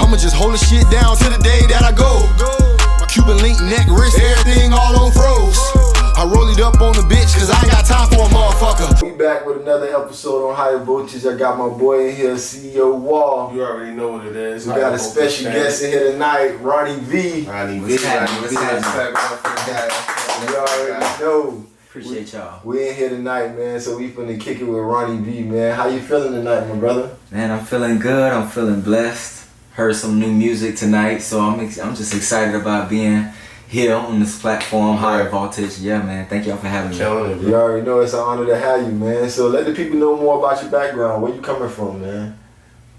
I'ma just hold the shit down till the day that I go. My Cuban link, neck, wrist, everything all on froze. I roll it up on the bitch, cause I ain't got time for a motherfucker. We back with another episode on Higher Voltage. I got my boy in here, CEO Wall. You already know what it is. We got a special guest in here tonight, Ronnie V. Ronnie V. You already know. Appreciate y'all. We in here tonight, man, so we finna kick it with Ronnie V, man. How you feeling tonight, my brother? Man, I'm feeling good. I'm feeling blessed. Heard some new music tonight, so I'm just excited about being here on this platform, Higher Voltage. Yeah, man. Thank y'all for having me. You already know it's an honor to have you, man. So let the people know more about your background. Where you coming from, man?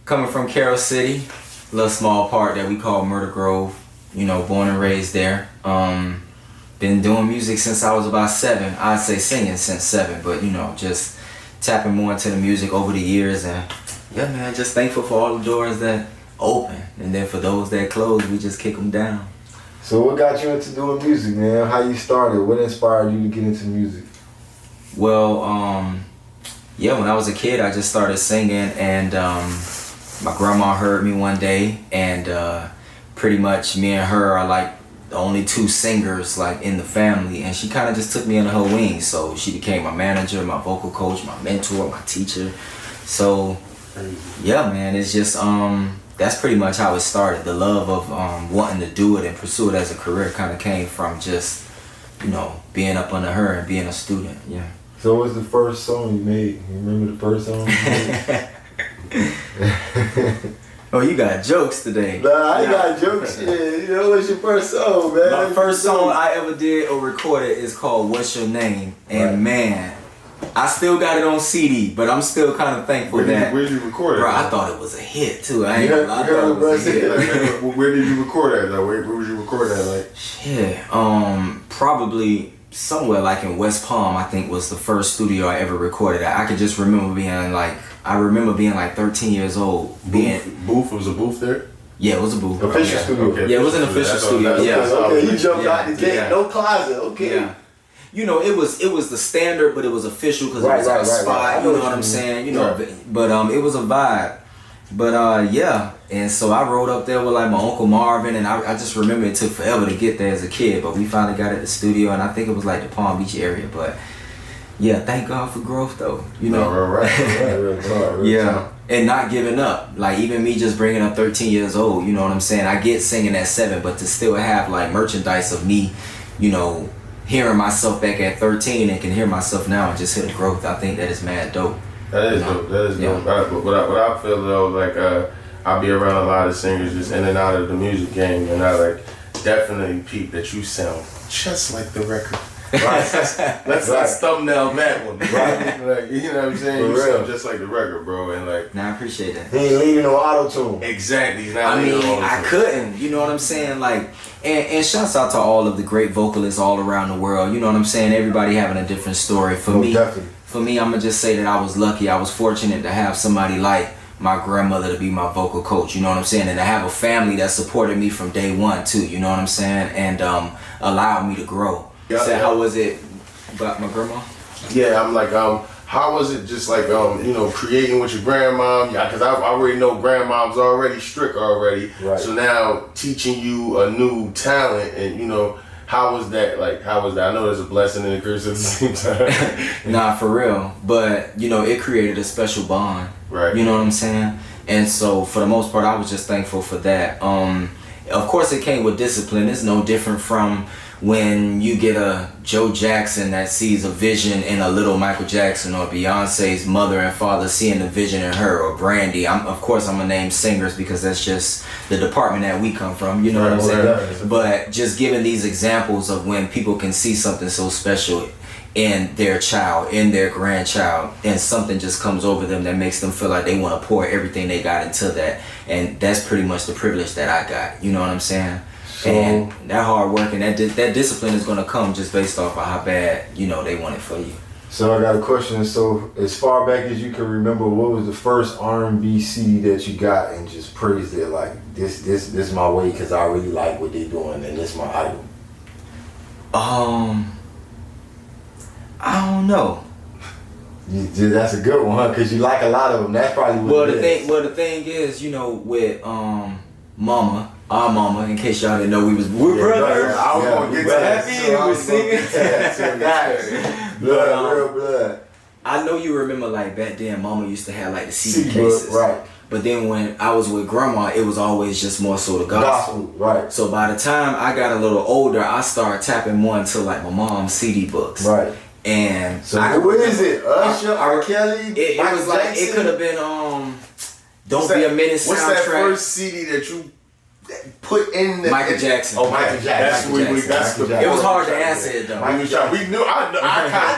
Coming from Carroll City, a little small part that we call Murder Grove. You know, born and raised there. Been doing music since I was about 7. I'd say singing since 7, but you know, just tapping more into the music over the years. And yeah, man, just thankful for all the doors that open, and then for those that close, we just kick them down. So what got you into doing music, man? How you started? What inspired you to get into music? Well, yeah, when I was a kid, I just started singing, and my grandma heard me one day, and pretty much me and her are like the only 2 singers like in the family, and she kind of just took me under her wings. So she became my manager, my vocal coach, my mentor, my teacher. So yeah, man, it's just that's pretty much how it started. The love of wanting to do it and pursue it as a career kind of came from just, you know, being up under her and being a student. Yeah. So what's the first song you made? You remember the first song you made? Oh, you got jokes today. Nah, I ain't got jokes. Yeah, you know, what's your first song, man? My first song I ever did or recorded is called What's Your Name? And man, I still got it on CD, but I'm still kind of thankful where did you record it? Bro, I thought it was a hit too. I ain't gonna lie, I thought it was a hit. Where did you record at? Like, where would you record at? Like, shit, probably somewhere like in West Palm, I think was the first studio I ever recorded at. I could just remember being like 13 years old. Booth? Was a booth there? Yeah, it was a booth. Official studio. Okay, yeah, it was an official studio. Okay, you jumped out the gate, no closet. Okay. Yeah. You know, it was the standard, but it was official because it was our spot. You know what I'm saying? You know, but it was a vibe. But yeah, and so I rode up there with like my Uncle Marvin, and I just remember it took forever to get there as a kid, but we finally got at the studio, and I think it was like the Palm Beach area. But yeah, thank God for growth though. You know, right. Yeah, and not giving up. Like even me just bringing up 13 years old. You know what I'm saying? I get singing at 7, but to still have like merchandise of me, you know, hearing myself back at 13 and can hear myself now and just hit the growth. I think that is mad dope. That is dope. That is dope. But I feel though, like I be around a lot of singers just in and out of the music game, and I like definitely peep that you sound just like the record. Right. Let's thumbnail that one. Right. Like, you know what I'm saying? You sound just like the record, bro. And like, nah, I appreciate that. He ain't leaning on auto-tune. Exactly. I couldn't. You know what I'm saying? Like, and shouts out to all of the great vocalists all around the world. You know what I'm saying? Everybody having a different story. For me, I'm gonna just say that I was lucky. I was fortunate to have somebody like my grandmother to be my vocal coach. You know what I'm saying? And to have a family that supported me from day one too. You know what I'm saying? And allowed me to grow. How was it about my grandma? Yeah, I'm like, how was it just like, you know, creating with your grandmom? Yeah, because I already know grandmom's already strict already. Right. So now teaching you a new talent, and you know, how was that? Like, how was that? I know there's a blessing and a curse at the same time. Nah, for real. But you know, it created a special bond. Right. You know what I'm saying? And so for the most part, I was just thankful for that. Of course, it came with discipline. It's no different from when you get a Joe Jackson that sees a vision in a little Michael Jackson, or Beyonce's mother and father seeing the vision in her, or Brandy. Of course I'm gonna name singers because that's just the department that we come from, you know what I'm saying? But just giving these examples of when people can see something so special in their child, in their grandchild, and something just comes over them that makes them feel like they want to pour everything they got into that. And that's pretty much the privilege that I got, you know what I'm saying? So, and that hard work and that discipline is going to come just based off of how bad, you know, they want it for you. So I got a question. So as far back as you can remember, what was the first RnB CD that you got and just praised it like, this is my way because I really like what they're doing and this is my idol? I don't know. That's a good one, huh? Because you like a lot of them. That's probably what the thing is, you know, with mama, our mama, in case y'all didn't know we're brothers. I was gonna get to that. Happy, we was singing. Blood, real blood. I know you remember like back then, mama used to have like the CD cases. Right. But then when I was with grandma, it was always just more so the gospel. Right. So by the time I got a little older, I started tapping more into like my mom's CD books. Right. And so who is it? Usher, R. Kelly? It was like, Jackson? it could have been Don't Be a Minute soundtrack. What's that first CD that you put in the Michael Jackson? Oh, Michael Jackson. That's the. It was hard to answer it though. We knew. I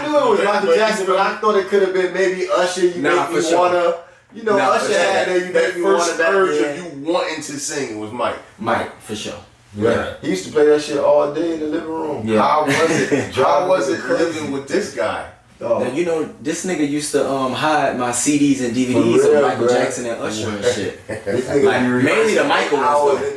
knew it was Michael Jackson, but I thought it could have been maybe Usher. You make me wanna. You know, Usher had that. You that make me first wanna. urge of you wanting to sing was Mike. Mike, for sure. Yeah. He used to play that shit all day in the living room. Yeah. How was it? How was it living with this guy? Now, you know, this nigga used to hide my CDs and DVDs of Michael Jackson and Usher and shit. This nigga like, mainly the Michael ones. In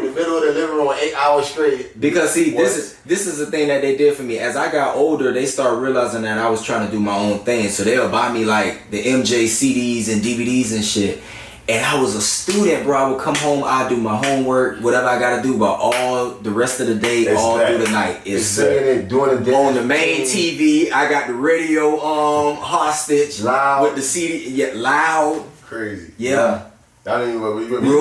the middle of the living room, 8 hours straight. Because see, this is the thing that they did for me. As I got older, they started realizing that I was trying to do my own thing. So they'll buy me like the MJ CDs and DVDs and shit. And I was a student, bro. I would come home, I'd do my homework, whatever I gotta do, but all the rest of the day, through the night. It's singing it, doing the dance. On the main TV, I got the radio hostage. Loud. With the CD, loud. Crazy. Yeah. I don't even. You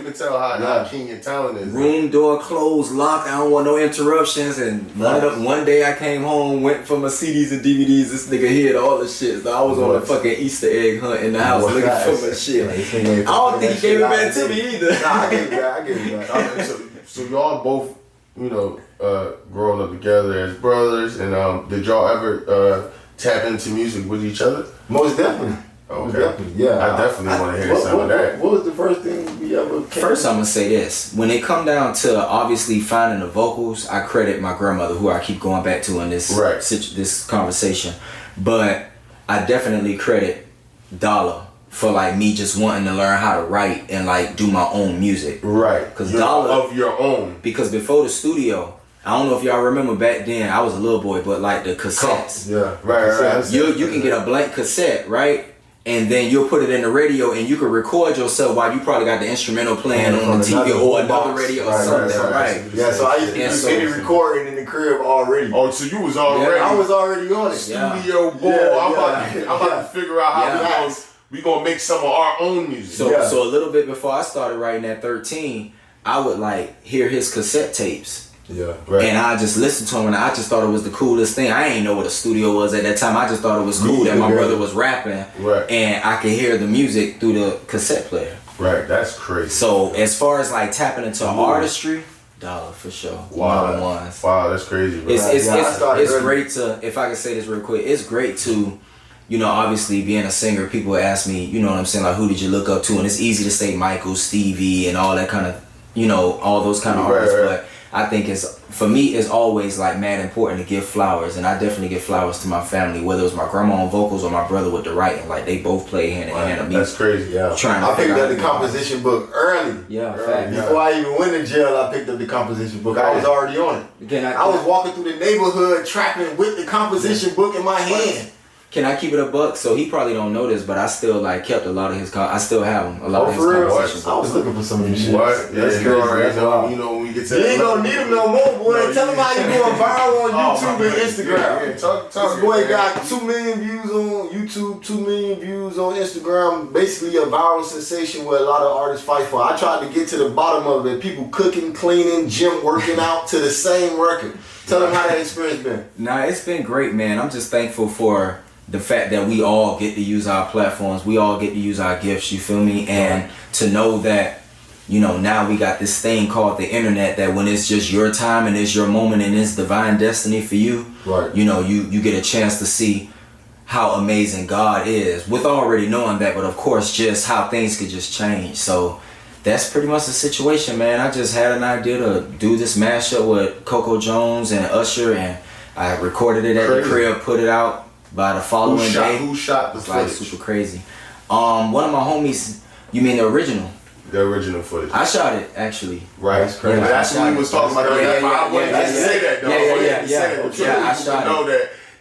can tell how keen your talent is. Room door closed, locked. I don't want no interruptions. And one day I came home, went for my CDs and DVDs. This nigga hid all the shit. So I was on a fucking Easter egg hunt in the house looking for my shit. I don't think he gave it back to me either. Nah, I gave it back. So y'all both, growing up together as brothers, and did y'all ever tap into music with each other? Most definitely. Okay. Definitely, yeah. I definitely want to hear some of that. What was the first thing we ever came First, I'm going to say this. When it come down to obviously finding the vocals, I credit my grandmother, who I keep going back to in this this conversation. But I definitely credit Dollar for like me just wanting to learn how to write and like do my own music. Right. Because Dollar of your own. Because before the studio, I don't know if y'all remember back then, I was a little boy, but like the cassettes. Yeah. Right. You can get a blank cassette, right? And then you'll put it in the radio and you can record yourself while you probably got the instrumental playing on the TV or another radio or something, right? Yeah, so I used to do any recording in the crib already. Oh, so you was already? Yeah, I was already on it. Studio boy. I'm about to figure out how we gonna make some of our own music. So a little bit before I started writing at 13, I would like hear his cassette tapes. Yeah, right. And I just listened to him and I just thought it was the coolest thing. I ain't know what a studio was at that time. I just thought it was cool that my brother was rapping. Right. And I could hear the music through the cassette player. Right, that's crazy. So as far as like tapping into artistry, Dollar for sure. Wow, that's crazy. Bro. It's great to, if I can say this real quick, it's great to, obviously being a singer, people ask me, you know what I'm saying, like who did you look up to? And it's easy to say Michael, Stevie, and all that kind of, all those kind of artists, but I think for me, it's always like mad important to give flowers, and I definitely give flowers to my family, whether it was my grandma on vocals or my brother with the writing. Like they both play hand in hand. That's crazy. Yeah. I picked up the composition book early. Yeah. Before I even went to jail, I picked up the composition book. I was already on it. I was walking through the neighborhood trapping with the composition book in my hand. Can I keep it a buck? So he probably don't know this, but I still like kept a lot of his. I still have them. A lot of his compositions. I was looking for some of these shit. What? That's crazy. When we get to you ain't gonna need them no more, boy. Tell them how you going viral on YouTube and Instagram. Talk. This boy got 2 million views on YouTube, 2 million views on Instagram. Basically a viral sensation where a lot of artists fight for. I tried to get to the bottom of it. People cooking, cleaning, gym working out to the same record. Tell them how that experience been. Nah, it's been great, man. I'm just thankful for the fact that we all get to use our platforms, we all get to use our gifts, you feel me? And to know that, now we got this thing called the internet, that when it's just your time and it's your moment and it's divine destiny for you, right? You get a chance to see how amazing God is, with already knowing that, but of course just how things could just change. So that's pretty much the situation, man. I just had an idea to do this mashup with Coco Jones and Usher, and I recorded it at the crib, put it out. By the following day, who shot the footage? Like super crazy. One of my homies. You mean the original? The original footage. I shot it actually. Right. That's crazy. That's what we was talking about. I wanted to say that though. Yeah. I shot it. Know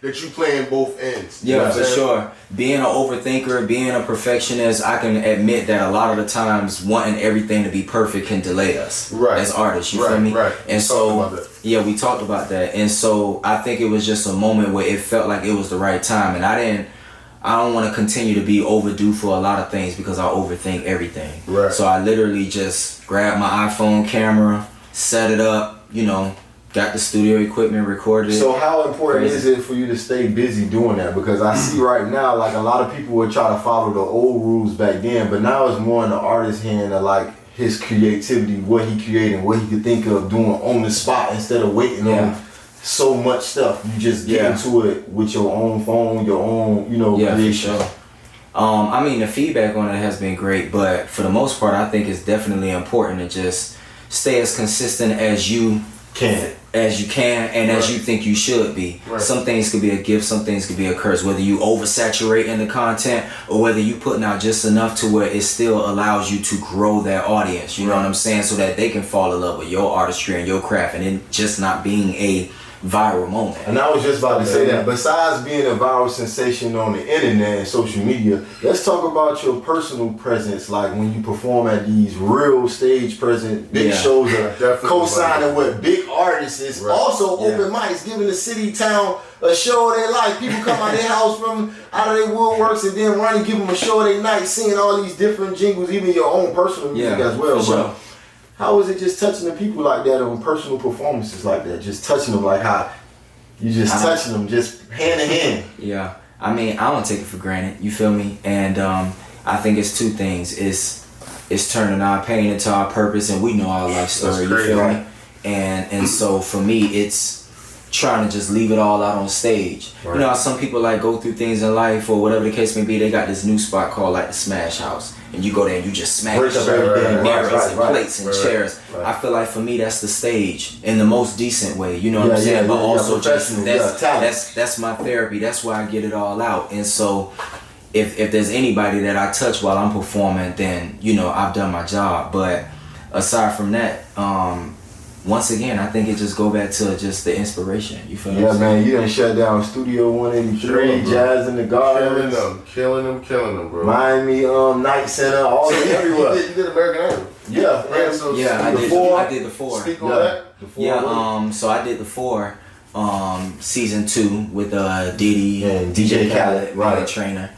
that you playing both ends. Yeah, for sure. Being an overthinker, being a perfectionist, I can admit that a lot of the times wanting everything to be perfect can delay us as artists. You feel me? Right. And so, we talked about that. And so I think it was just a moment where it felt like it was the right time. And I don't want to continue to be overdue for a lot of things because I overthink everything. Right. So I literally just grabbed my iPhone camera, set it up, got the studio equipment, recorded it. So how important is it for you to stay busy doing that? Because I see right now, like a lot of people would try to follow the old rules back then, but now it's more in the artist's hand of like his creativity, what he created, what he could think of doing on the spot instead of waiting on so much stuff. You just get into it with your own phone, your own, creation. For sure. I mean, the feedback on it has been great, but for the most part, I think it's definitely important to just stay as consistent as you can and as you think you should be. Right. Some things could be a gift, some things could be a curse, whether you oversaturate in the content or whether you putting out just enough to where it still allows you to grow that audience, you know what I'm saying, so that they can fall in love with your artistry and your craft and it just not being a viral moment. And I was just about to say that, besides being a viral sensation on the internet and social media, let's talk about your personal presence, like when you perform at these real stage present big shows, co-signing with big artists, also open mics, giving the city, town a show of their life. People come out of their house from out of their woodworks and then Ronnie give them a show of their night, singing all these different jingles, even your own personal music as well. Sure. How is it just touching the people like that on personal performances like that? Just touching them like how you just touching them, just hand in hand. Yeah, I mean, I don't take it for granted. You feel me? And I think it's two things. It's turning our pain into our purpose, and we know our life story. You feel me? And so for me, it's trying to just leave it all out on stage. Right. You know how some people like go through things in life or whatever the case may be. They got this new spot called like the Smash House. And you go there and you just smash mirrors and plates and chairs. Right. I feel like for me that's the stage in the most decent way. You know what I'm saying? But also just that's my therapy. That's where I get it all out. And so if there's anybody that I touch while I'm performing, then I've done my job. But aside from that, once again, I think it just go back to just the inspiration. You feel me? Yeah, man, you done shut down Studio 183, Jazz in the Gardens. Killing them, bro. Miami Night Center, all everywhere. You did American Idol. I did the 4. Speak on that. The 4. So I did the 4, season 2 with Diddy and DJ Khaled, right? Trainer.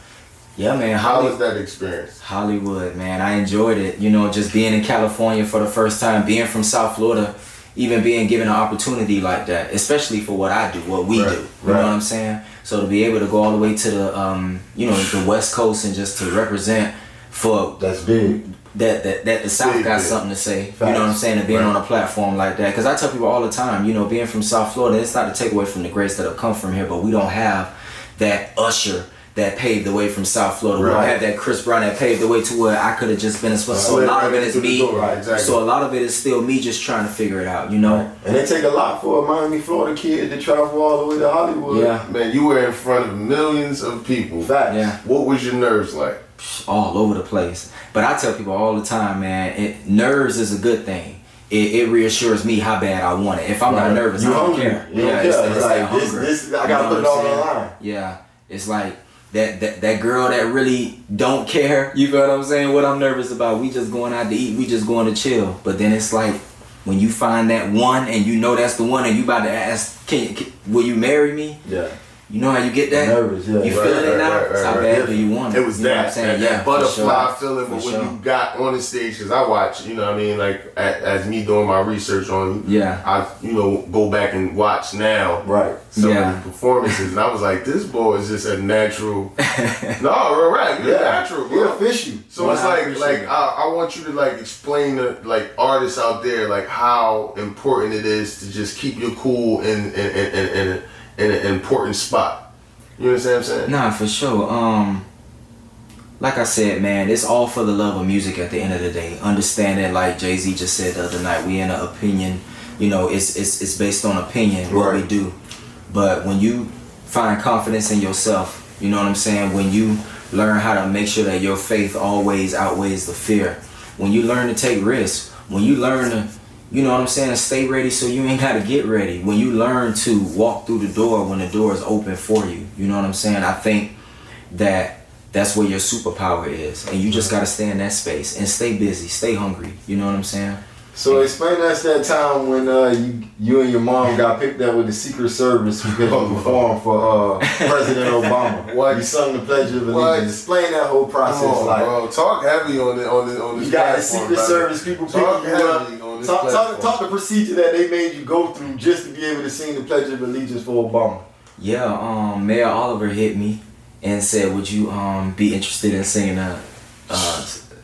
Yeah, man. How was that experience? Hollywood, man. I enjoyed it. Just being in California for the first time, being from South Florida, even being given an opportunity like that, especially for what I do, what we do. You know what I'm saying? So to be able to go all the way to the, the West Coast and just to represent for that's big. That the South got something to say. Facts. You know what I'm saying? And being on a platform like that, because I tell people all the time, being from South Florida, it's not to take away from the greats that have come from here, but we don't have that Usher that paved the way from South Florida. We don't have that Chris Brown that paved the way to where I could have just been a spot. So a lot of it is me. So a lot of it is still me just trying to figure it out, And it take a lot for a Miami, Florida kid to travel all the way to Hollywood. Yeah. Man, you were in front of millions of people. Facts. Yeah. What was your nerves like? All over the place. But I tell people all the time, man, nerves is a good thing. It reassures me how bad I want it. If I'm not nervous, I don't care. You don't care. It's like this I gotta put it all on the line. Yeah. It's like that girl that really don't care, you feel what I'm saying? What I'm nervous about, we just going out to eat, we just going to chill. But then it's like when you find that one and that's the one and you about to ask, will you marry me? Yeah. You know how you get that? Nervous, yeah. You feeling it now? How bad do you want it? It was that butterfly feeling, but when you got on the stage, because I watch, like as me doing my research on you, I go back and watch now some of the performances, and I was like, this boy is just a natural. You're natural, bro. You're official. So it's like I want you to like explain to like artists out there like how important it is to just keep your cool in an important spot. You understand what I'm saying? Nah, for sure. Like I said, man, it's all for the love of music at the end of the day. Understanding, like Jay-Z just said the other night, we in an opinion, it's based on opinion, what we do. But when you find confidence in yourself, you know what I'm saying? When you learn how to make sure that your faith always outweighs the fear. When you learn to take risks, when you learn to you know what I'm saying, stay ready so you ain't gotta get ready. When you learn to walk through the door when the door is open for you, you know what I'm saying? I think that's where your superpower is, and you just gotta stay in that space and stay busy, stay hungry, you know what I'm saying? So explain to us that time when you and your mom got picked up with the Secret Service because you performed for President Obama. What? You sung the Pledge of Allegiance. Explain that whole process. Come on, bro. Talk heavy on this you got the platform, Secret brother. Service people picking you up. On this Talk the procedure that they made you go through just to be able to sing the Pledge of Allegiance for Obama. Yeah, Mayor Oliver hit me and said, would you be interested in singing a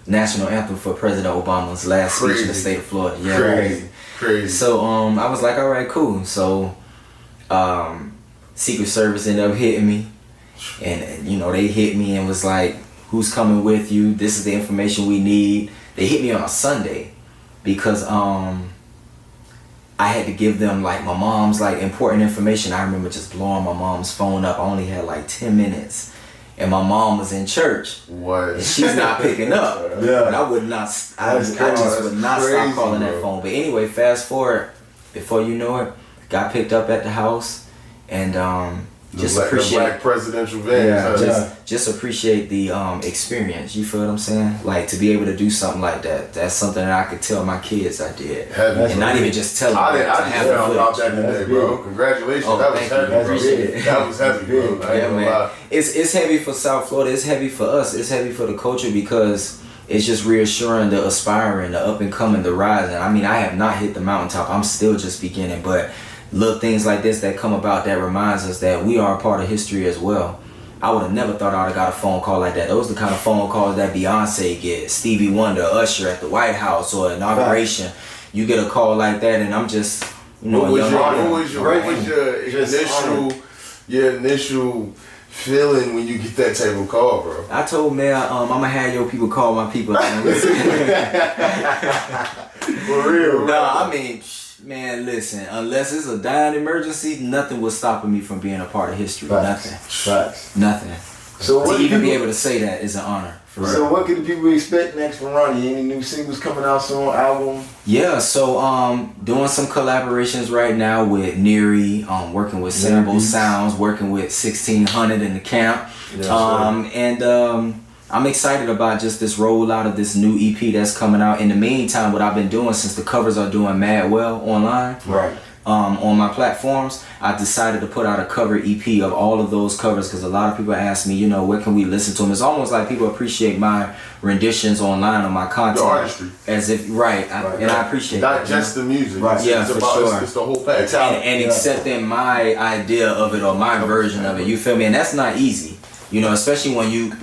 national anthem for President Obama's last speech in the state of Florida? Yeah, Crazy. So I was like, all right, cool. So Secret Service ended up hitting me, and you know, they hit me and was like, who's coming with you? This is the information we need. They hit me on a Sunday because I had to give them like my mom's like important information. I remember just blowing my mom's phone up. I only had like 10 minutes. And my mom was in church. What? And she's not picking up. Yeah. But I would not. I just would not stop calling that phone. But anyway, fast forward, before you know it, got picked up at the house, and just appreciate the black presidential van. Yeah, just appreciate the experience. You feel what I'm saying? Like to be able to do something like that. That's something that I could tell my kids I did, Heavy. and not even just tell them. I just found out that footage. today, bro. Congratulations. Oh, that was thank heavy, you. bro. Appreciate it. That was heavy, bro. I ain't Yeah, gonna man. lie. It's heavy for South Florida. It's heavy for us. It's heavy for the culture because it's just reassuring the aspiring, the up and coming, the rising. I mean, I have not hit the mountaintop. I'm still just beginning, but little things like this that come about that reminds us that we are a part of history as well. I would have never thought I would have got a phone call like that. Those are the kind of phone calls that Beyonce gets, Stevie Wonder, Usher at the White House or inauguration. Right. You get a call like that, and I'm just, you know, what was your initial feeling when you get that type of call, bro? I told Mayor, I'm gonna have your people call my people. For real. Nah, I mean, man, listen, unless it's a dying emergency, nothing was stopping me from being a part of history. Facts. Nothing. So to even be able to say that is an honor. So what can the people expect next from Ronnie? Any new singles coming out soon? Album? Yeah, so doing some collaborations right now with Neary, working with Sambo Sounds, working with 1600 in the camp. Yeah, I'm excited about just this rollout of this new EP that's coming out. In the meantime, what I've been doing, since the covers are doing mad well online, right, on my platforms, I decided to put out a cover EP of all of those covers because a lot of people ask me, you know, where can we listen to them? It's almost like people appreciate my renditions online on my content. The artistry. As if, and I appreciate not that. just the music. Right. Yeah, for sure. It's the whole package. And accepting my idea of it or my version of it. You feel me? And that's not easy, you know, especially when you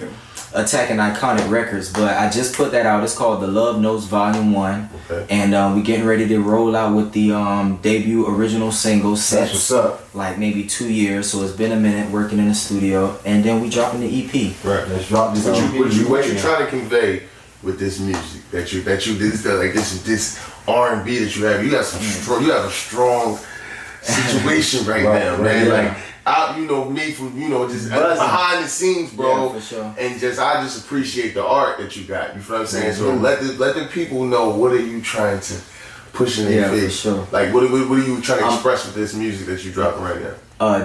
attacking iconic records. But I just put that out. It's called The Love Notes Volume 1. Okay. And we're getting ready to roll out with the debut original single set. That's what's up. Like maybe 2 years. So it's been a minute working in the studio. And then we dropping the EP. Right. Let's drop this. What you trying to convey with this music this R&B that you have? You got you have a strong situation right now, man. Yeah. Like you know me from just behind the scenes, bro. Yeah, for sure. And I just appreciate the art that you got. You feel what I'm saying? So let the people know, what are you trying to push in their face? For sure. Like what are you trying to express with this music that you dropping right now?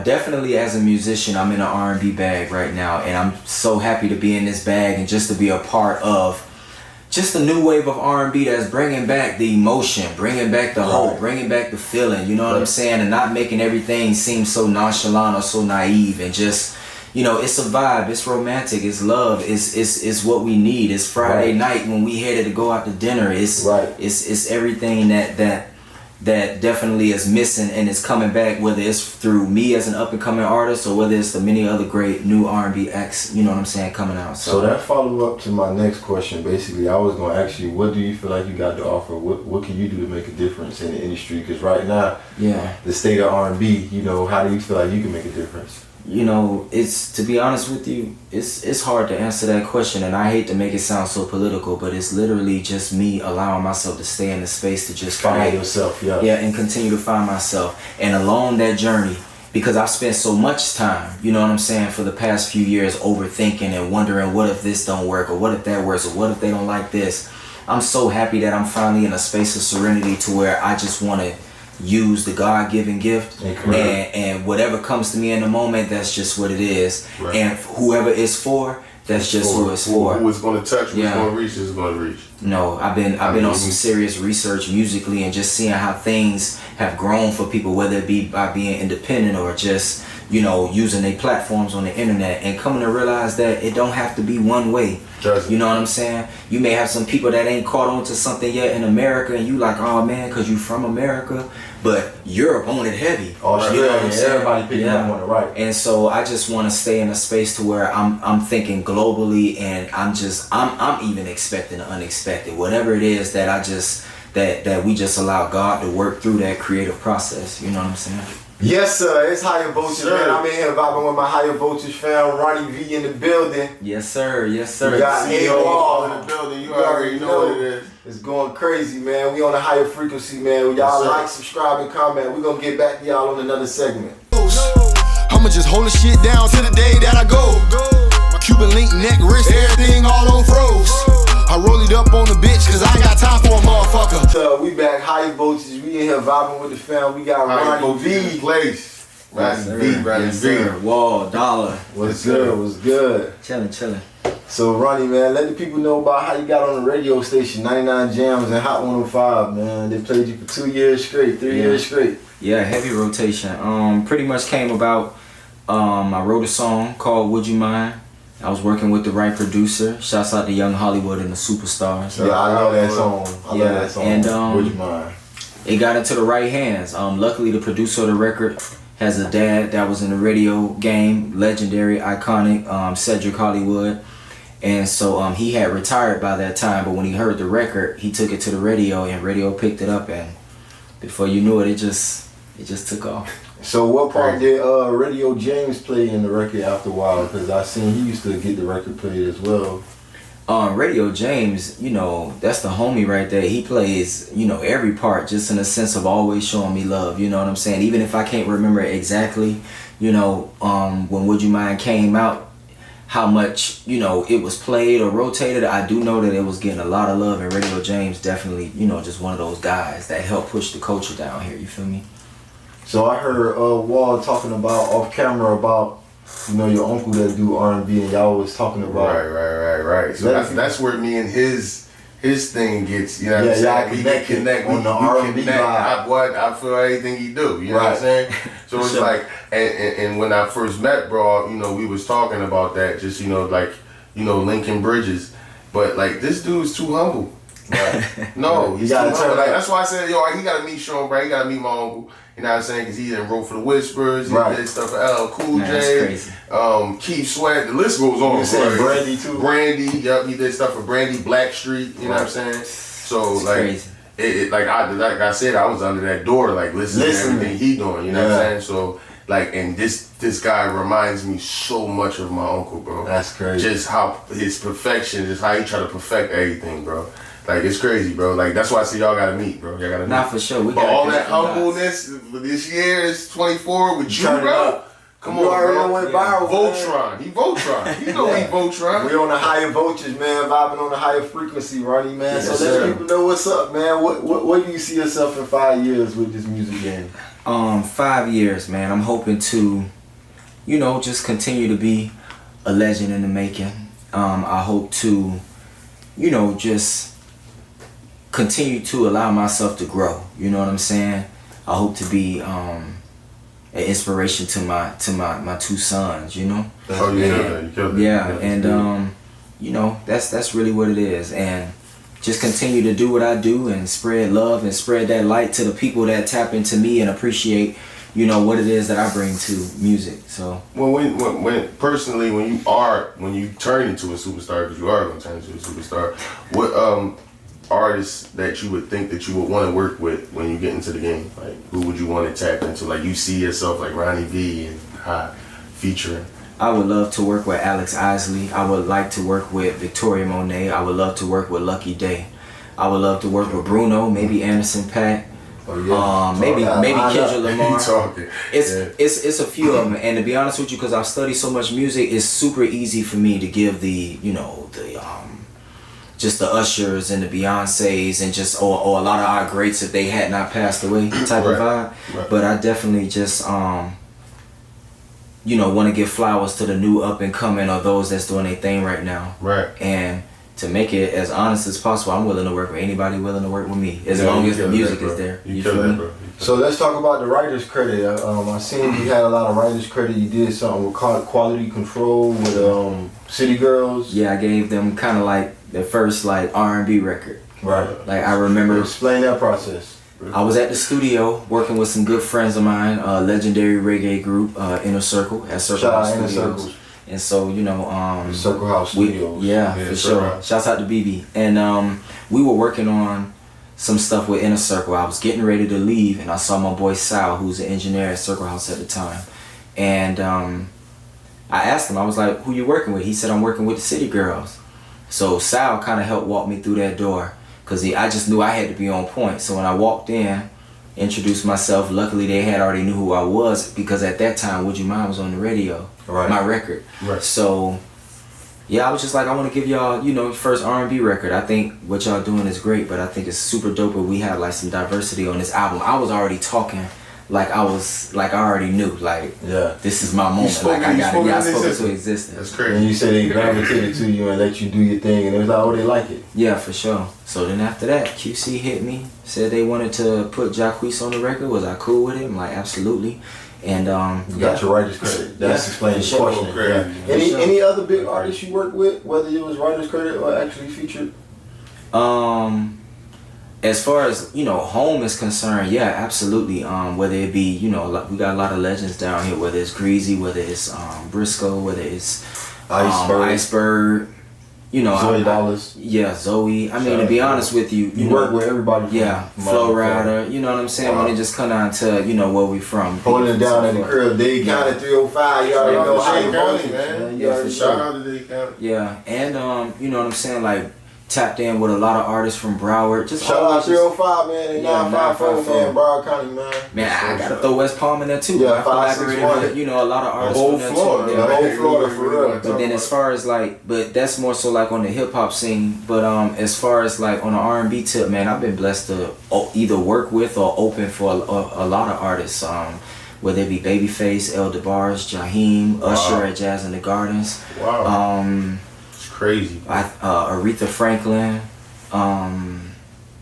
Definitely as a musician, I'm in an R&B bag right now, and I'm so happy to be in this bag and just to be a part of just a new wave of R&B that's bringing back the emotion, bringing back the hope, bringing back the feeling, you know what I'm saying? And not making everything seem so nonchalant or so naive, and just, you know, it's a vibe, it's romantic, it's love, it's what we need. It's Friday night when we headed to go out to dinner. It's everything that definitely is missing and is coming back, whether it's through me as an up and coming artist or whether it's the many other great new R&B acts, you know what I'm saying, coming out. So that follow up to my next question, basically, I was going to ask you, what do you feel like you got to offer? What can you do to make a difference in the industry? Because right now, the state of R&B, you know, how do you feel like you can make a difference? You know, it's, to be honest with you, it's hard to answer that question, and I hate to make it sound so political, but it's literally just me allowing myself to stay in the space to just find yourself, and continue to find myself. And along that journey, because I've spent so much time, you know what I'm saying, for the past few years overthinking and wondering, what if this don't work, or what if that works, or what if they don't like this. I'm so happy that I'm finally in a space of serenity to where I just want to use the God-given gift, and whatever comes to me in the moment, that's just what it is. Right. And whoever it's for, that's just who it's for. Who it's going to touch, who's going to reach, is going to reach. No, I've been on some serious research musically and just seeing how things have grown for people, whether it be by being independent or just, you know, using their platforms on the internet, and coming to realize that it don't have to be one way. You know what I'm saying? You may have some people that ain't caught on to something yet in America, and you like, oh man, because you from America, but Europe on it heavy. Australia, you know what I'm saying? Everybody picking up on it, right? And so I just want to stay in a space to where I'm thinking globally, and I'm even expecting the unexpected. Whatever it is that I just that we just allow God to work through that creative process. You know what I'm saying? Yes, sir. It's Higher Voltage, man. I'm in here vibing with my Higher Voltage fam, Ronnie V in the building. Yes, sir. Yes, sir. We got all in the building. You already know what it is. It's going crazy, man. We on a higher frequency, man. Y'all like, subscribe, and comment. We're going to get back to y'all on another segment. I'ma just hold the shit down till the day that I go. My Cuban link, neck, wrist, everything all on froze. I roll it up on the bitch, cause I ain't got time for a motherfucker. So we back, Higher Voltage. We in here vibing with the fam. We got Ronnie V. Place. Ronnie V. Wall, dollar. What's good? What's good? Chilling. So Ronnie, man, let the people know about how you got on the radio station, 99 Jams and Hot 105, man. They played you for 2 years straight, 3 years straight. Yeah, heavy rotation. Pretty much came about, I wrote a song called Would You Mind? I was working with the right producer. Shouts out to Young Hollywood and the Superstars. Yeah, I love that song. I love that song. And Would You Mind? It got into the right hands. Luckily, the producer of the record has a dad that was in the radio game, legendary, iconic, Cedric Hollywood. And so he had retired by that time, but when he heard the record, he took it to the radio, and radio picked it up, and before you knew it, it just took off. So what part did Radio James play in the record after a while? Because I seen he used to get the record played as well. Radio James, you know, that's the homie right there. He plays, you know, every part just in a sense of always showing me love. You know what I'm saying? Even if I can't remember exactly, you know, when Would You Mind came out, how much, you know, it was played or rotated, I do know that it was getting a lot of love, and Radio James definitely, you know, just one of those guys that helped push the culture down here. You feel me? So I heard Wall talking about off camera about, you know, your uncle that do R&B, and y'all was talking about. Right. So that's where me and his thing gets, you know what I'm saying? We connect on the R&B vibe. I feel everything he do, you know what I'm saying? So it's like, and when I first met bro, you know, we was talking about that, just, you know, like, you know, linking bridges. But like, this dude's too humble. Right. No, he's too humble. Like, that's why I said, yo, he gotta meet Sean, bro. He gotta meet my uncle. You know what I'm saying? Because he done wrote for the Whispers, he did stuff for LL Cool J, Keith Sweat, the list goes on. You said Brandy too? Brandy, yep, he did stuff for Brandy, Blackstreet, you know what I'm saying? So it's like, crazy. Like I said, I was under that door, like listening to everything he doing, you know what I'm saying? So like, and this guy reminds me so much of my uncle, bro. That's crazy. Just how his perfection, just how he try to perfect everything, bro. Like, it's crazy, bro. Like, that's why I say y'all gotta meet, bro. Y'all gotta meet. Not for sure. But all that humbleness this year is 24 with you, bro. Come on, bro. Went viral, Voltron. He Voltron. You know he Voltron. We on the higher voltage, man. Vibing on the higher frequency, Ronnie, man. Yes, so let people know what's up, man. What do you see yourself in 5 years with this music game? 5 years, man. I'm hoping to, you know, just continue to be a legend in the making. I hope to, you know, just continue to allow myself to grow. You know what I'm saying? I hope to be an inspiration to my two sons, you know? Oh yeah, and you know, that's really what it is. And just continue to do what I do and spread love and spread that light to the people that tap into me and appreciate, you know, what it is that I bring to music. So when personally, when you turn into a superstar, because you are going to turn into a superstar, what artists that you would think that you would want to work with when you get into the game? Like, who would you want to tap into? Like, you see yourself like Ronnie V and Hot featuring? I would love to work with Alex Isley. I would like to work with Victoria Monet. I would love to work with Lucky Day. I would love to work with Bruno, maybe Anderson .Paak. Maybe Kendrick Lamar. It's a few of them, and to be honest with you, because I've studied so much music, it's super easy for me to give the just the Ushers and the Beyoncés and just or a lot of our greats if they had not passed away type of vibe. Right. But I definitely just you know, want to give flowers to the new up and coming or those that's doing their thing right now. Right. And to make it as honest as possible, I'm willing to work with anybody willing to work with me as long as the music is there. You feel that, bro. So let's talk about the writer's credit. I seen you had a lot of writer's credit. You did something with Quality Control with City Girls. Yeah, I gave them kind of like the first like R&B record. Right. Like I remember. Explain that process. I was at the studio working with some good friends of mine, legendary reggae group, Inner Circle at Circle House Studios. And so, you know, Circle House Studios. Yeah, for sure. Shouts out to BB. And we were working on some stuff with Inner Circle. I was getting ready to leave, and I saw my boy Sal, who's an engineer at Circle House at the time. And I asked him, I was like, who you working with? He said, I'm working with the City Girls. So Sal kind of helped walk me through that door, because I just knew I had to be on point. So when I walked in, introduced myself, luckily they had already knew who I was, because at that time Would You Mind was on the radio, my record. Right. So yeah, I was just like, I want to give y'all, you know, first R&B record. I think what y'all doing is great, but I think it's super dope we have like some diversity on this album. I was already talking like I already knew, like, this is my moment. Like I spoke into existence. That's crazy. And you said they gravitated to you and let you do your thing, and it was like, oh, they like it. Yeah, for sure. So then after that, QC hit me, said they wanted to put Jacquees on the record. Was I cool with it? I'm like, absolutely. And you got your writer's credit. That's explaining the question. Yeah. Any other big artists you work with, whether it was writer's credit or actually featured? As far as, you know, home is concerned, yeah, absolutely. Whether it be, you know, we got a lot of legends down here, whether it's Greasy, whether it's Briscoe, whether it's Iceberg, you know, Zoe Dollars. Yeah, Zoe. I mean, to be honest with you, you work with everybody. Yeah, Flow Rider. You know what I'm saying? When it just come down to, you know, where we from. Holding it down in the crib. Dade County 305. You already know how you County, man. Yeah, shout out to Dade County. Yeah, and you know what I'm saying, like, tapped in with a lot of artists from Broward. Just shout out 305, man, and 954, man, Broward County, man. Man, I gotta throw West Palm in there too. Yeah, I collaborated with, you know, a lot of artists from there Florida, too. The whole Florida, for real. But then as far as like, but that's more so like on the hip hop scene. But as far as like on the R&B tip, man, I've been blessed to either work with or open for a lot of artists. Whether it be Babyface, El DeBarge, Jaheim, Usher at Jazz in the Gardens. Wow. It's crazy. Aretha Franklin.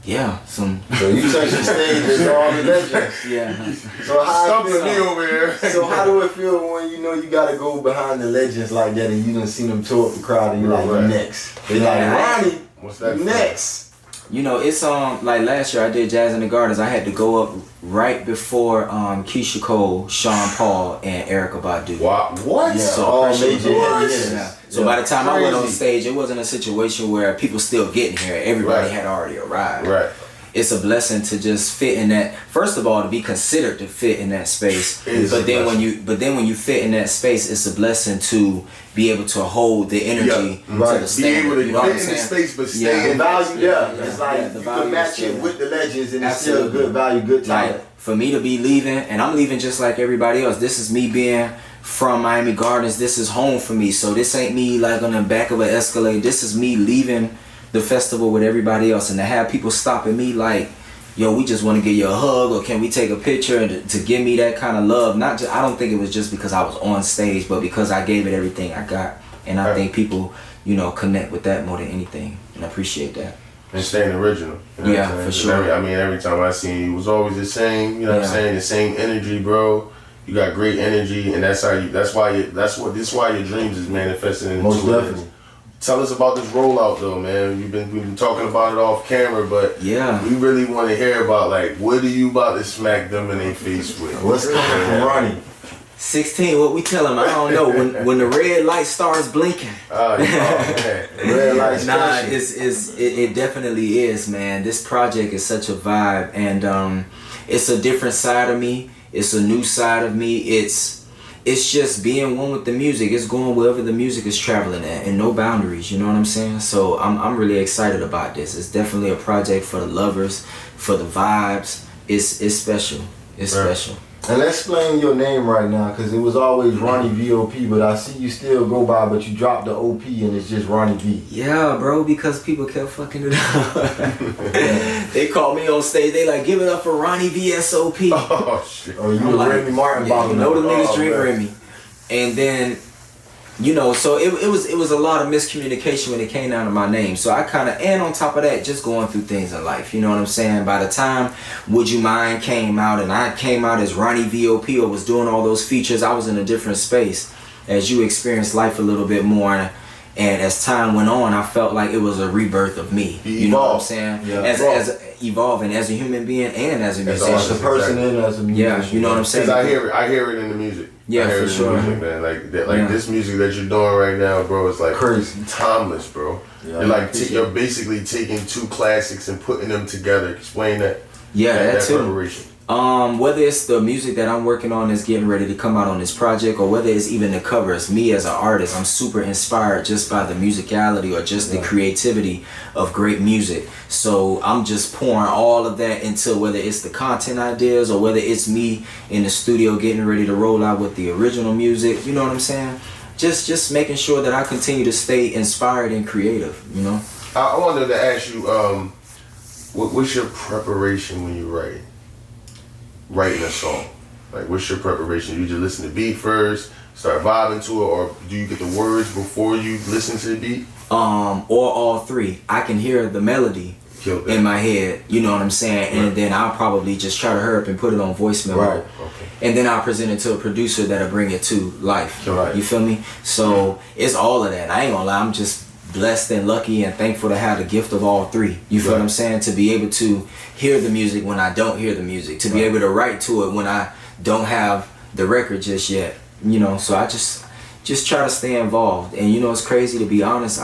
Yeah, some. So you touch the stage with all the legends. Yeah. So how me over here. So how do it feel when you know you gotta go behind the legends like that and you done seen them tour up the crowd and you're like, you next. They like, Ronnie, what's that? You next. You know, it's like last year I did Jazz in the Gardens. I had to go up right before Keisha Cole, Sean Paul, and Erykah Badu. What? Yeah, so all major hitters. Yeah. So by the time I went on stage, it wasn't a situation where people still getting here. Everybody had already arrived. Right. It's a blessing to just fit in that. First of all, to be considered to fit in that space. But then when you fit in that space, it's a blessing to be able to hold the energy to the standard. Be able to fit in the space, but stay in value. It's like you can match it with the legends, and it's still good value, good talent. Like, for me to be leaving, and I'm leaving just like everybody else. This is me being from Miami Gardens. This is home for me. So this ain't me like on the back of an Escalade. This is me leaving the festival with everybody else, and to have people stopping me like, yo, we just want to give you a hug, or can we take a picture, and to give me that kind of love. Not just, I don't think it was just because I was on stage, but because I gave it everything I got, and I think people, you know, connect with that more than anything, and I appreciate that. And staying original. You know for sure. I mean, every time I seen you, it was always the same. You know what I'm saying? The same energy, bro. You got great energy, and that's why your dreams is manifesting into most definitely. Tell us about this rollout though, man. We've been talking about it off camera, but we really want to hear about, like, what are you about to smack them in their face with? What's coming from Ronnie? 16, what we tell them, I don't know. When the red light starts blinking. Man. Red light. Nah, it definitely is, man. This project is such a vibe, and it's a different side of me. It's a new side of me. It's just being one with the music. It's going wherever the music is traveling at, and no boundaries. You know what I'm saying? So I'm really excited about this. It's definitely a project for the lovers, for the vibes. It's special. It's special. And let's explain your name right now, because it was always Ronnie VOP, but I see you still go by, but you dropped the OP and it's just Ronnie V. Yeah, bro, because people kept fucking it up. They called me on stage, they like, give it up for Ronnie VSOP. Oh, shit. Oh, you like, Remy Martin yeah, you know the niggas oh, drink man. Remy. And then, you know, so it was a lot of miscommunication when it came down to my name. So I kind of, and on top of that, just going through things in life. You know what I'm saying? By the time Would You Mind came out and I came out as Ronnie VOP or was doing all those features, I was in a different space. As you experience life a little bit more, and as time went on, I felt like it was a rebirth of me. You know what I'm saying? Yeah. As evolving as a human being and as a musician. As a person and as a musician. Yeah, you know what I'm saying? Because I hear it in the music. Yeah, I hear for it in sure. the music, man. Like this music that you're doing right now, bro, is like crazy, timeless, bro. Yeah, you're like you're basically taking two classics and putting them together. Explain that. Yeah, that too. preparation. Whether it's the music that I'm working on that's getting ready to come out on this project, or whether it's even the covers, me as an artist, I'm super inspired just by the musicality or just the creativity of great music. So I'm just pouring all of that into whether it's the content ideas or whether it's me in the studio getting ready to roll out with the original music. You know what I'm saying? Just making sure that I continue to stay inspired and creative, you know? I wanted to ask you, what's your preparation when you writing a song? Like, what's your preparation? You just listen to the beat first, start vibing to it, or do you get the words before you listen to the beat? Or all three. I can hear the melody in my head, you know what I'm saying? And then I'll probably just try to hurry up and put it on voicemail. Right. Okay. And then I'll present it to a producer that'll bring it to life. Right. You feel me? So it's all of that. I ain't gonna lie, I'm just blessed and lucky and thankful to have the gift of all three. You feel what I'm saying? To be able to hear the music when I don't hear the music. To be able to write to it when I don't have the record just yet. You know, so I just try to stay involved. And you know, it's crazy, to be honest,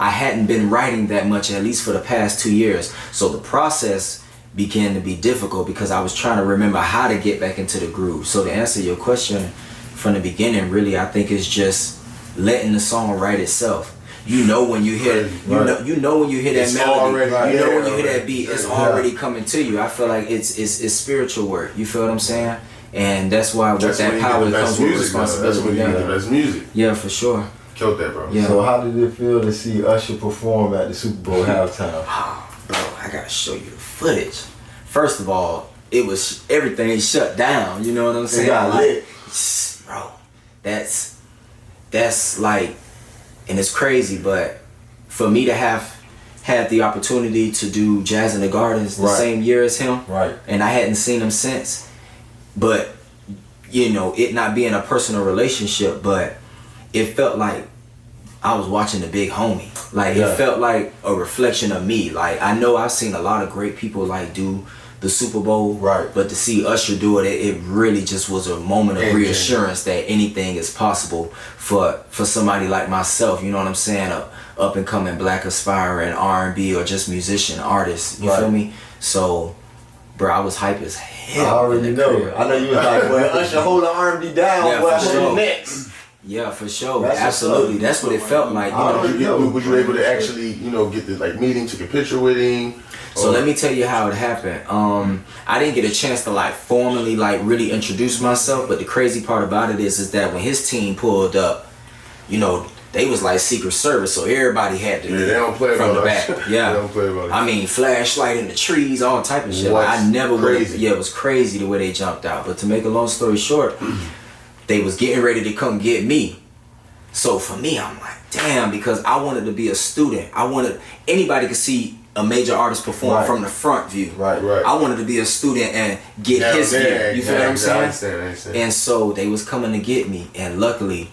I hadn't been writing that much, at least for the past 2 years. So the process began to be difficult because I was trying to remember how to get back into the groove. So to answer your question from the beginning, really, I think it's just letting the song write itself. You know when you hear you know when you hear that melody, you know when you hear that beat, it's already coming to you. I feel like it's spiritual work. You feel what I'm saying? And that's why with that power comes with responsibility. That's when you get the best music. Yeah, for sure. Killed that, bro. Yeah. So how did it feel to see Usher perform at the Super Bowl halftime? Oh, bro, I gotta show you the footage. First of all, it was everything shut down. You know what I'm saying? It got lit. Bro, that's like, and it's crazy, but for me to have had the opportunity to do Jazz in the Gardens the same year as him, and I hadn't seen him since, but you know, it not being a personal relationship, but it felt like I was watching the big homie. Like it felt like a reflection of me. Like I know I've seen a lot of great people like do the Super Bowl, but to see Usher do it, it really just was a moment of reassurance that anything is possible for somebody like myself. You know what I'm saying? A up and coming black aspiring R&B or just musician artist. You feel me? So, bro, I was hype as hell. I already know. I know you was like, well, Usher hold the R&B down. Yeah, well, for sure. Next. Yeah, for sure. Absolutely. That's what it felt like. You know? Was you able to actually, you know, get the like meeting, took a picture with him? So let me tell you how it happened. I didn't get a chance to like formally like really introduce myself, but the crazy part about it is that when his team pulled up, you know, they was like Secret Service, so everybody had to they don't play from the back. back. Yeah. They don't play about it. I mean, flashlight in the trees, all type of shit. Like, I never would. Yeah, it was crazy the way they jumped out. But to make a long story short, they was getting ready to come get me. So for me, I'm like, damn, because I wanted to be a student. I wanted anybody could see a major artist perform from the front view. Right. I wanted to be a student and get his view. You feel what I'm saying? I understand. And so they was coming to get me, and luckily,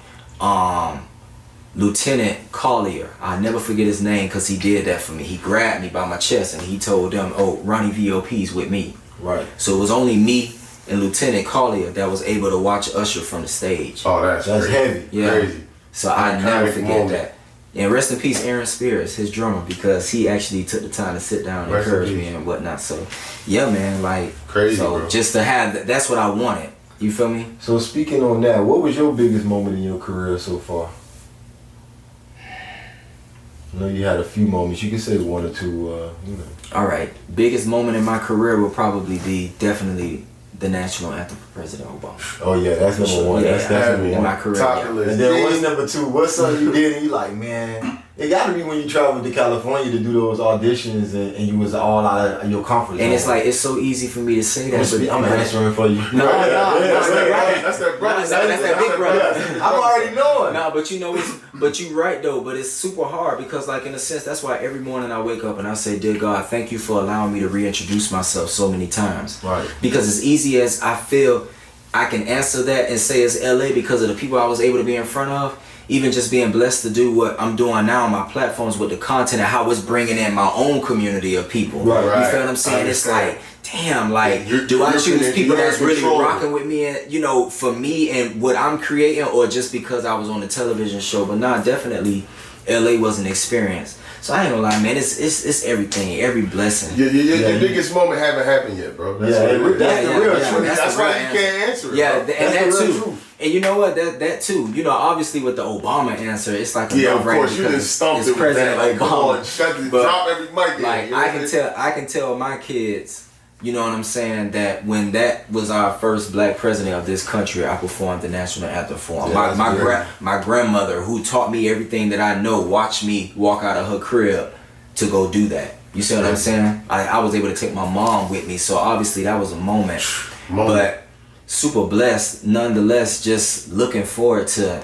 Lieutenant Collier, I'll never forget his name because he did that for me. He grabbed me by my chest and he told them, oh, Ronnie VOP's with me. Right. So it was only me and Lieutenant Collier that was able to watch Usher from the stage. Oh, that's heavy. Yeah. Crazy. So I never forget that. And rest in peace, Aaron Spears, his drummer, because he actually took the time to sit down and encourage me and whatnot. So, yeah, man, like, crazy, so bro. just to have that, that's what I wanted. You feel me? So speaking on that, what was your biggest moment in your career so far? I know you had a few moments. You can say one or two, you know. All right. Biggest moment in my career will probably be definitely the national anthem for President Obama. Oh yeah, that's number one. Yeah, That's definitely in one. my career. Top Yeah. of the list. And then what's number two? What's something you did and you like, man, it gotta be when you traveled to California to do those auditions and you was all out of your comfort zone. And it's like, it's so easy for me to say that. I'm answering for you. No, That's right. that brother. That's that big brother. I'm already knowing. Nah, but you know, but you right though. But it's super hard because, like, in a sense, that's why every morning I wake up and I say, "Dear God, thank you for allowing me to reintroduce myself so many times." Right. Because as easy as I feel, I can answer that and say it's LA because of the people I was able to be in front of. Even just being blessed to do what I'm doing now on my platforms with the content and how it's bringing in my own community of people. Right. You feel what I'm saying? It's like, damn, like, do I choose people you're that's really control. rocking with me and, you know, for me and what I'm creating, or just because I was on a television show? But nah, definitely LA was an experience. So I ain't gonna lie, man, it's everything, every blessing. Your biggest moment haven't happened yet, bro. That's the real truth. That's why you can't answer it. Yeah, bro. and that the real too. truth. And you know what? That too. You know, obviously with the Obama answer, it's like a Yeah, of no-brainer course, you because just stumped it's it with President that. Like, come Obama. on, shut the, But, drop every mic in. Like, You know what I mean? I can tell my kids, you know what I'm saying, that when that was our first black president of this country, I performed the national anthem for him. Yeah, My grandmother, who taught me everything that I know, watched me walk out of her crib to go do that. You see what I'm saying? I was able to take my mom with me, so obviously that was a moment. But super blessed, nonetheless, just looking forward to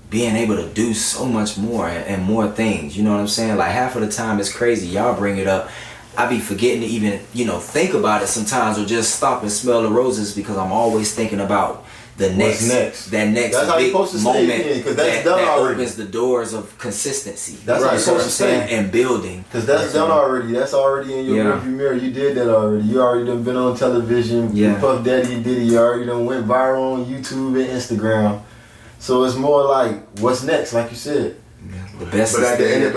being able to do so much more and more things. You know what I'm saying? Like, half of the time it's crazy. Y'all bring it up. I be forgetting to even, you know, think about it sometimes, or just stop and smell the roses, because I'm always thinking about the next. That next That's how big you're supposed to moment say it, because that's that done already. opens the doors of consistency. That's how you're supposed to say it. And building. Because that's done already. That's already in your rearview mirror. You did that already. You already done been on television. Yeah. Puff Daddy did it. You already done went viral on YouTube and Instagram. So it's more like, what's next? Like you said. The best. But at the end of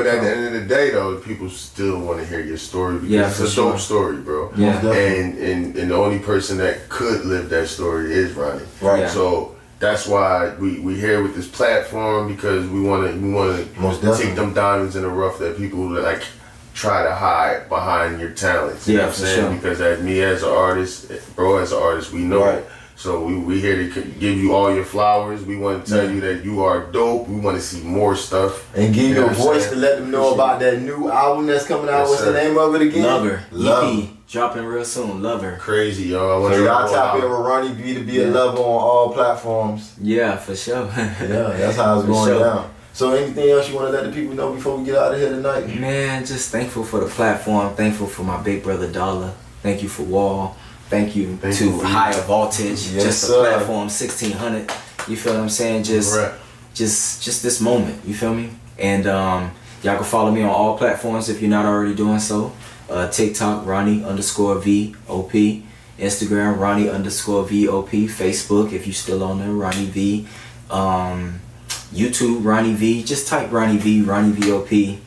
the day, though, people still want to hear your story because it's a dope story, bro. Yeah. And the only person that could live that story is Ronnie. Right. Yeah. So that's why we here with this platform, because we want to take them diamonds in the rough that people like try to hide behind your talents. You know what I'm saying? Sure. Because as me as an artist, bro, as an artist, we know it. So we here to give you all your flowers. We want to tell you that you are dope. We want to see more stuff. And give you a what I'm voice saying? to let them know about that new album that's coming out. Yes, What's sir. the name of it again? Lover. Love. EP dropping real soon. Lover. Crazy, yo. I want So you to y'all go tap out. in with Ronnie V to be a lover on all platforms. Yeah, for sure. Yeah, that's how it's For going sure. down. So anything else you want to let the people know before we get out of here tonight? Man, just thankful for the platform. Thankful for my big brother Dollar. Thank you for Wall. Thank you Thank to you for Higher Voltage. Yes, just the sir. platform 1600. You feel what I'm saying? Just this moment. You feel me? And y'all can follow me on all platforms if you're not already doing so. TikTok Ronnie_VOP. Instagram Ronnie_VOP. Facebook, if you still on there, Ronnie V. YouTube Ronnie V. Just type Ronnie V, Ronnie VOP.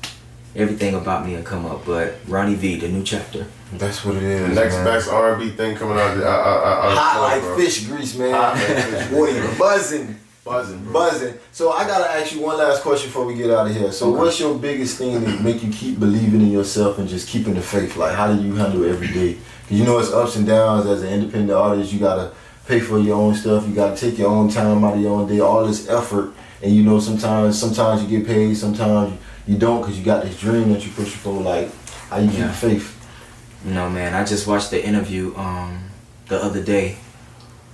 Everything about me will come up. But Ronnie V, the new chapter. That's what it is. The next man. best R&B thing coming out. Hot like fish grease, man. Hot like fish Boy, buzzing. Buzzing, bro. Buzzing. So I gotta ask you one last question before we get out of here. So what's your biggest thing that make you keep believing in yourself and just keeping the faith? Like, how do you handle it every day? Cause you know it's ups and downs as an independent artist. You gotta pay for your own stuff. You gotta take your own time out of your own day. All this effort, and you know sometimes you get paid, sometimes you don't, cause you got this dream that you pushing for. Like, how you keep the faith? You know, man, I just watched the interview the other day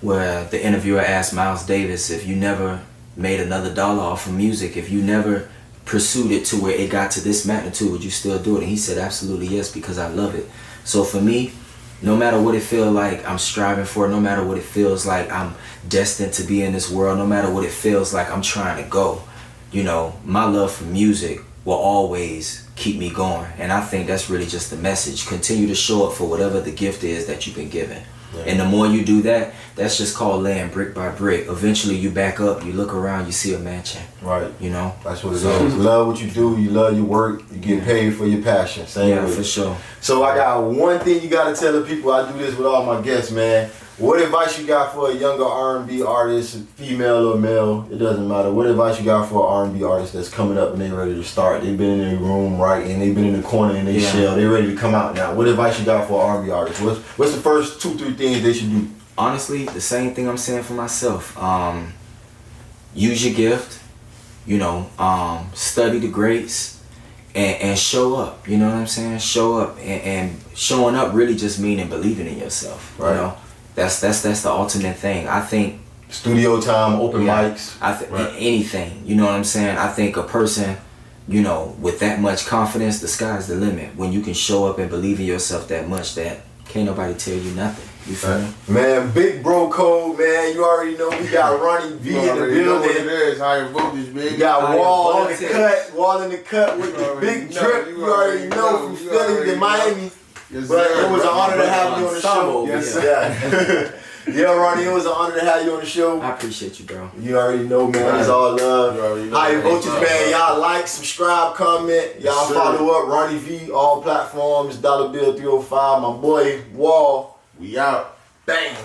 where the interviewer asked Miles Davis, if you never made another dollar off of music, if you never pursued it to where it got to this magnitude, would you still do it? And he said, absolutely yes, because I love it. So for me, no matter what it feels like I'm striving for, no matter what it feels like I'm destined to be in this world, no matter what it feels like I'm trying to go, you know, my love for music will always keep me going. And I think that's really just the message. Continue to show up for whatever the gift is that you've been given. Yeah. And the more you do that, that's just called laying brick by brick. Eventually you back up, you look around, you see a mansion. Right. You know? That's what it is. Love what you do, you love your work, you get paid for your passion. Same way. For sure. So I got one thing you gotta tell the people. I do this with all my guests, man. What advice you got for a younger R&B artist, female or male? It doesn't matter. What advice you got for an R&B artist that's coming up and they ready to start? They've been in their room writing, they've been in the corner in their shell, they ready to come out now. What advice you got for an R&B artist? What's the first 2-3 things they should do? honestly, the same thing I'm saying for myself. Use your gift, you know, study the greats, and show up. You know what I'm saying? Show up, and showing up really just meaning believing in yourself. Right. You know, that's the ultimate thing. I think Studio time, open mics. I think anything. You know what I'm saying? I think a person, you know, with that much confidence, the sky's the limit. When you can show up and believe in yourself that much, that can't nobody tell you nothing. You feel me? Man, big bro code, man. You already know we got Ronnie V in the Know what building. it is, higher voltage, baby. We got Wall in the Highervoltage. cut, Wall in the cut with the big drip. You already know from Philly to Miami. Yes, But sir. it was an honor to have you on the show. Ensemble, Yes, yeah. sir. Yeah, Ronnie, it was an honor to have you on the show. I appreciate you, bro. You already know, man. It's all love. You already know. Higher Voltage, man. Y'all like, subscribe, comment. Y'all Yes, sir. follow up. Ronnie V, all platforms. $305. My boy, Wall. We out. Bang.